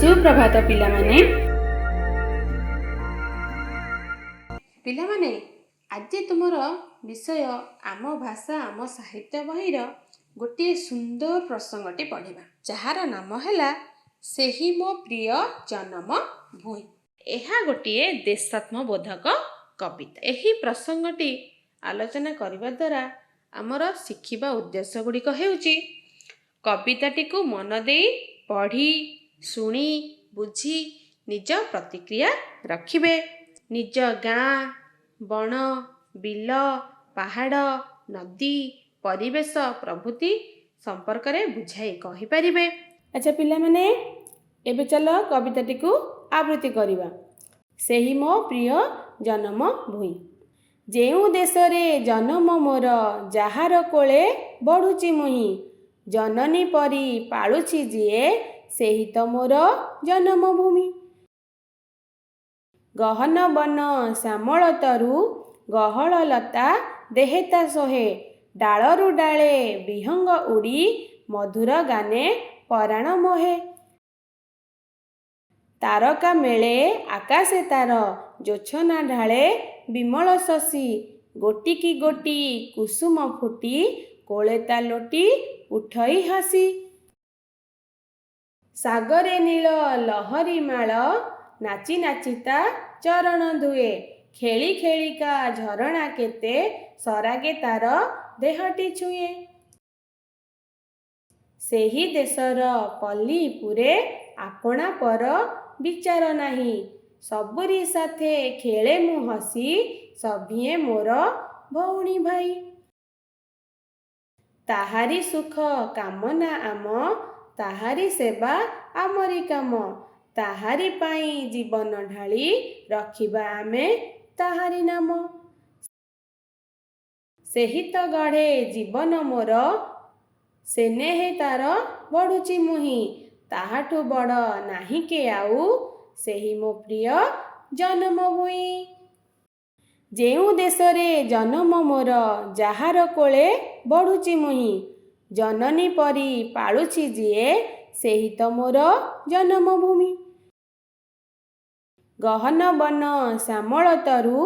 सुप्रभात पिलामाने पिलामाने आज तुमर विषय आम भाषा आम साहित्य बहिर गोटे सुंदर प्रसंगटी पढ़ा जार नाम है सेही मो प्रिय जन्म भूई। यह गोटे देशात्मबोधक कविता। यही प्रसंगटी आलोचना करने द्वारा आमर शिखिबा उद्देश्य गुड़िक हेउची कविताटी को मन दे पढ़ी शुणी बुझी निज प्रतिक्रिया रखिबे। निज गाँ बण बिल पहाड़ नदी परिवेश प्रभृति संपर्क में बुझाई कहि परिबे। अच्छा पिला माने एबे चलो कविताटी को आवृत्ति करिबा। सेही मो प्रिय जन्म भूई। जेउ देश रे जन्म मोर जहार कोले बढ़ुची मुही जननी परी पालुची जिए सेही तो मोर जन्मभूमि। गहन बन श्यामल तरु गहल लता देहेता सोहे डालरु डाले विहंग उड़ी मधुर गाने पराण मोहे। तारका मेले आकाशे तार जोछना ढाले विमल शशि गोटी गोटी कुसुम फुटी कोलेता लोटी उठई हसी। सागरे नील लहरी माल नाची नाचिता चरण धुए खेली खेलिका झरणा केते सरागे तार देहटी छुए। सेही देशर पल्ली पुरे आपणा पर विचार नाही सबुरी साथे खेले मु हसी सभिए मोर भौणी भाई। ताहारी सुख कामना आम ताहारी सेवा आमरी काम ताहारी पाई जीवन ढाली रखिबा आमे ताहारी नाम। सेही तो गढ़े जीवन मोर सेनेहे तार बढ़ुची मुही ताहाठु बड़ नाही के आउ सेही मो प्रिय जन्म भूई। जेउ देश रे जन्म मोर जहार कोले बढ़ुची मुही जननी परी पालुची जिए सेही तो मोर जन्मभूमि। गहन बन श्यामल तरु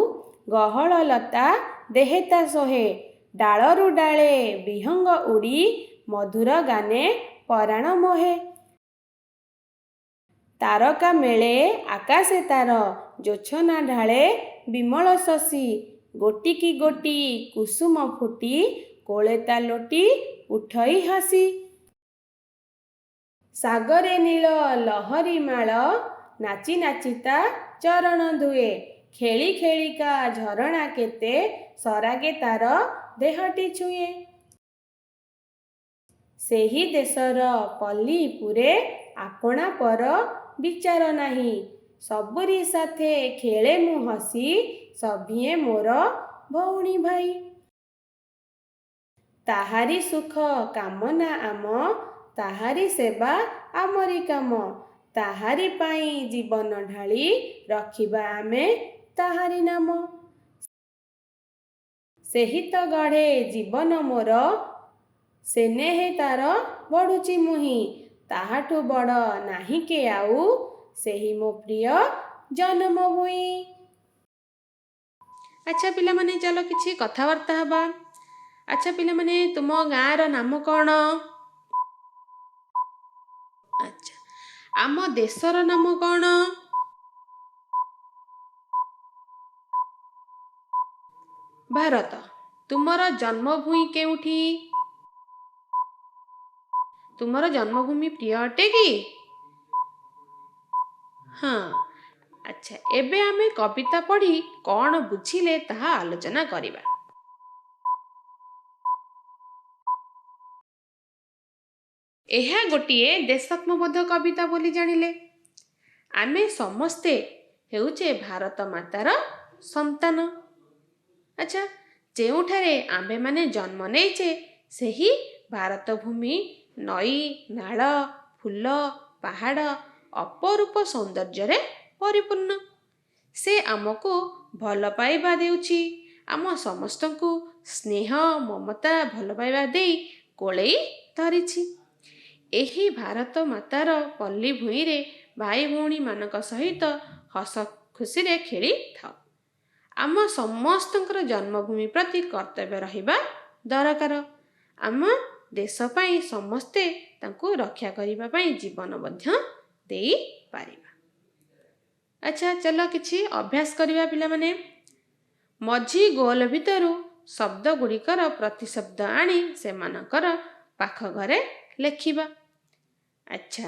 गहल लता देहेता सोहे डालरु डाले विहंग उड़ी मधुर गाने पराण मोहे। तारका मेले आकाशे तार जोछना ढाले विमल शशि गोटी गोटी कुसुम फुटी कोलेता लोटी उठई हसी। सागरे नील लहरी माल नाची नाचिता चरण धुए खेली खेलिका झरणा केते सरागे तार देहटी छुए। सेही देशर पल्ली पुरे आपणा पर विचार नाही सबुरी साथे खेले मु हसी सभिए मोर भौणी भाई। ताहारी सुख कामना आम ताहारी सेवा आमरी काम ताहारी पाई जीवन ढाली रखिबा आमे ताहारी नाम। सेही तो गढ़े जीवन मोर सेनेहे तार बढ़ुची मुही ताहाठु बड़ नाही के आउ सेही मो प्रिय जन्म भूई। अच्छा पिला माने चलो किछि कथावार्ता हबा। अच्छा पिला माने तुम गाँ रो नाम कौन? अच्छा आम देशर नाम कौन? भारत। तुमर जन्मभूमि केउठी? तुमर जन्मभूमि प्रिय अटे कि? हाँ अच्छा एबे आमे कविता पढ़ी कौन बुझिले ताहा आलोचना करिबा। यह गोटिए देशात्मबोध कविता बोली जानिले। आमे समस्ते हेउचे भारत मातार संतान। अच्छा जेउठारे आम्भे माने जन्म नेइचे सेही भारत भूमि नई नाल फूल पहाड़ अपरूप सौंदर्य रे परिपूर्ण। से आमको भल पाइबा देउची आम समस्तंकु स्नेह ममता भल पाइबा देई कोलेई धरिछि। एही भारत मातार पल्ली भूई रे ଭାଇ ଭଉଣୀମାନଙ୍କ ସହିତ ହସ ଖୁସିରେ ଖେଳିଥାଉ। ଆମ ସମସ୍ତଙ୍କର ଜନ୍ମଭୂମି ପ୍ରତି କର୍ତ୍ତବ୍ୟ ରହିବା ଦରକାର। ଆମ ଦେଶ ପାଇଁ ସମସ୍ତେ ତାଙ୍କୁ ରକ୍ଷା କରିବା ପାଇଁ ଜୀବନ ମଧ୍ୟ ଦେଇପାରିବା। ଆଚ୍ଛା, ଚାଲ କିଛି ଅଭ୍ୟାସ କରିବା ପିଲାମାନେ। ମଝି ଗୋଲ ଭିତରୁ ଶବ୍ଦ ଗୁଡ଼ିକର ପ୍ରତିଶବ୍ଦ ଆଣି ସେମାନଙ୍କର ପାଖ ଘରେ ଲେଖିବା। ଆଚ୍ଛା,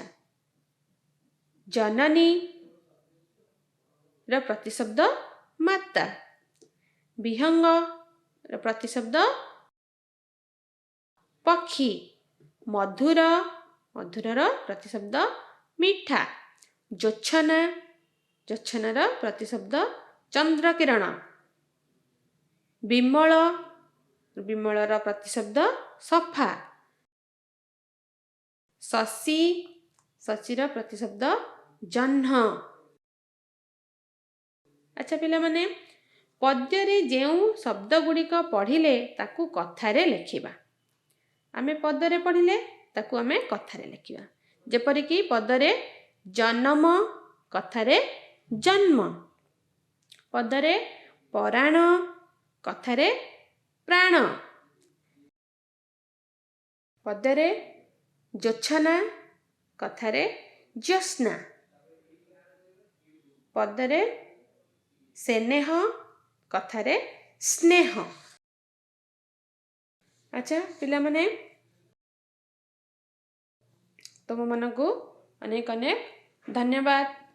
ଜନନୀ ର ପ୍ରତିଶବ୍ଦ ମାତା, ବିହଙ୍ଗ ର ପ୍ରତିଶବ୍ଦ ପକ୍ଷୀ, ମଧୁର ମଧୁରର ପ୍ରତିଶବ୍ଦ ମିଠା, ଜୋଛନା ଜୋଛନାର ପ୍ରତିଶବ୍ଦ ଚନ୍ଦ୍ରକିରଣ, ବିମଳ ବିମଳର ପ୍ରତିଶବ୍ଦ ସଫା, ଶଶୀ ଶଶୀର ପ୍ରତିଶବ୍ଦ ଜହ୍ନ। ଆଚ୍ଛା ପିଲାମାନେ, ପଦ୍ୟରେ ଯେଉଁ ଶବ୍ଦ ଗୁଡ଼ିକ ପଢ଼ିଲେ ତାକୁ କଥାରେ ଲେଖିବା। ଆମେ ପଦରେ ପଢ଼ିଲେ ତାକୁ ଆମେ କଥାରେ ଲେଖିବା। ଯେପରିକି ପଦରେ ଜନମ, କଥାରେ ଜନ୍ମ। ପଦରେ ପରାଣ, କଥାରେ ପ୍ରାଣ। ପଦରେ ଜୋଛନା, କଥାରେ ଜ୍ୟୋତ୍ସ୍ନା। ପଦରେ ସ୍ନେହ, କଥାରେ ସ୍ନେହ। ଆଚ୍ଛା ପିଲାମାନେ, ତୁମମାନଙ୍କୁ ଅନେକ ଅନେକ ଧନ୍ୟବାଦ।